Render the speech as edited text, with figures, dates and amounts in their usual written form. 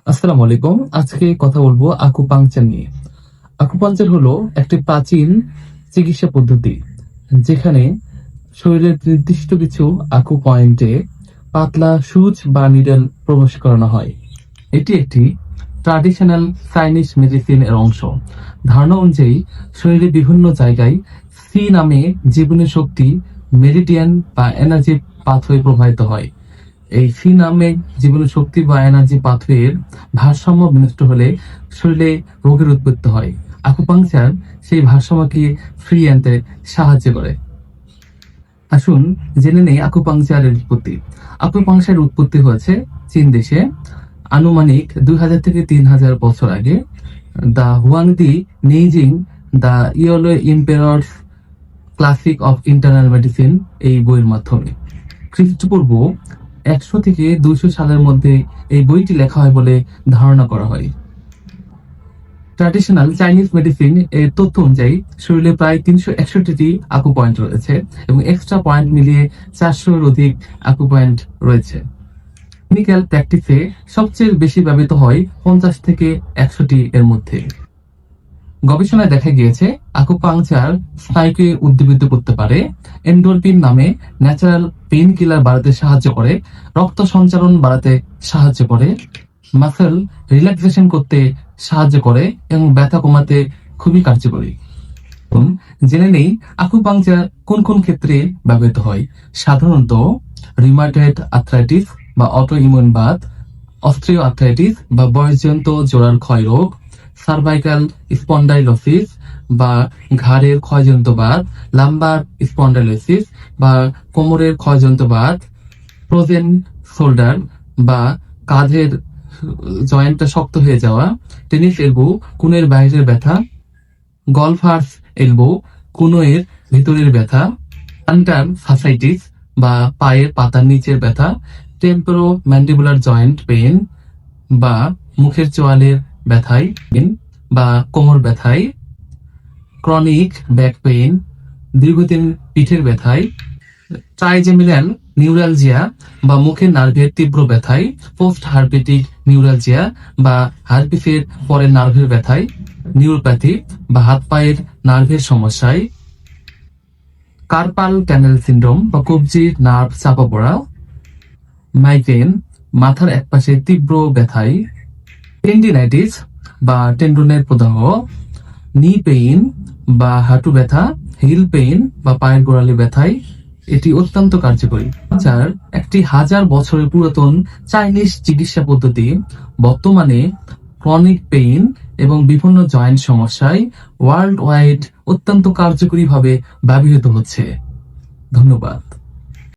আসসালামু আলাইকুম। আজকে কথা বলবো আকুপাংচার নিয়ে। আকুপাংচার হলো একটি প্রাচীন চিকিৎসা পদ্ধতি যেখানে শরীরের নির্দিষ্ট কিছু আকু পয়েন্টে পাতলা সুচ বা নিডল প্রবেশ করানো হয়। এটি একটি ট্র্যাডিশনাল চাইনিজ মেডিসিন এর অংশ। ধারণা অনুযায়ী শরীরের বিভিন্ন জায়গায় সি নামে জীবনের শক্তি মেরিডিয়ান বা এনার্জি পাথওয়ে প্রবাহিত হয়। এই সি নামে জীবনের শক্তি বা এনার্জি পাথওয়ের ভারসাম্য বিনষ্ট হলে শরীরে রোগের উৎপত্তি হয়। আকুপাংচার সেই ভারসাম্যকে ফিরিয়ে আনতে সাহায্য করে। আসুন জেনে নেই আকুপাংচারের উৎপত্তি। আকুপাংচারের উৎপত্তি হয়েছে চীন দেশে আনুমানিক 2000 থেকে 3000 বছর আগে। The Huangdi Neijing the yellow emperor's classic of internal medicine এই বইয়ের মাধ্যমে খ্রিস্টপূর্ব 100 থেকে 200 সালের মধ্যে এই বইটি লেখা হয় বলে ধারণা করা হয়। ট্র্যাডিশনাল চাইনিজ মেডিসিন এর তথ্য অনুযায়ী শরীরে প্রায় 361টি আকু পয়েন্ট রয়েছে এবং এক্সট্রা পয়েন্ট মিলিয়ে 400-এর অধিক আকু পয়েন্ট রয়েছে। ক্লিনিক্যাল প্র্যাকটিসে সবচেয়ে বেশি ব্যবহৃত হয় 50 থেকে 100টি এর মধ্যে। গবেষণায় দেখা গিয়েছে আকুপাংচার স্নায়ুকে উদ্দীপিত করতে পারে, এন্ডোরফিন নামে ন্যাচারাল পেইন কিলার বাড়াতে সাহায্য করে, রক্ত সঞ্চালন বাড়াতে সাহায্য করে, মাসেল রিল্যাক্সেশন করতে সাহায্য করে এবং ব্যথা কমাতে খুবই কার্যকরী। জেনে নেই আকুপাংচার কোন কোন ক্ষেত্রে ব্যবহৃত হয়। সাধারণত রিউমাটয়েড আর্থ্রাইটিস বা auto immune Baat, osteo arthritis বা বয়সজনিত জোড়ার ক্ষয় রোগ, সার্ভাইকাল স্পন্ডাইলোসিস বা ঘাড়ের ক্ষয়জনিত বাত, লাম্বার স্পন্ডাইলোসিস বা কোমরের ক্ষয়জনিত বাত, ফ্রোজেন শোল্ডার বা কাঁধের জয়েন্টটা শক্ত হয়ে যাওয়া, টেনিস এলবো কুনের বাইরের ব্যথা, গলফার্স এলবো কুনোয়ের ভিতরের ব্যথা, প্লান্টার ফাসাইটিস বা পায়ের পাতার নিচের ব্যথা, টেম্পোরো ম্যান্ডিবুলার জয়েন্ট পেইন বা মুখের চোয়ালের ব্যথায় বা কোমর ব্যথায়, ক্রনিক ব্যাক পেইন দীর্ঘদিন পিঠের ব্যথায়, ট্রাইজেমিনাল নিউরালজিয়া বা মুখের নার্ভের তীব্র ব্যথায়, পোস্ট হার্পেটিক নিউরালজিয়া বা হার্পিসের পরের নার্ভের ব্যথায়, নিউরোপ্যাথি বা হাত পায়ের নার্ভের সমস্যায়, কার্পাল টানেল সিন্ড্রোম বা কবজির নার্ভ চাপা পড়া, মাইগ্রেন মাথার একপাশে তীব্র ব্যথায়, টেন্ডিনাইটিস বা টেন্ডনের প্রদাহ, নি পেইন বা হাঁটু ব্যথা, হিল পেইন বা পায়ের গোড়ালি ব্যথায় এটি অত্যন্ত কার্যকরী। একটি 1000 বছরের পুরাতন চাইনিজ চিকিৎসা পদ্ধতি বর্তমানে ক্রনিক পেইন এবং বিভিন্ন জয়েন্ট সমস্যায় ওয়ার্ল্ড ওয়াইড অত্যন্ত কার্যকরী ভাবে ব্যবহৃত হচ্ছে। ধন্যবাদ।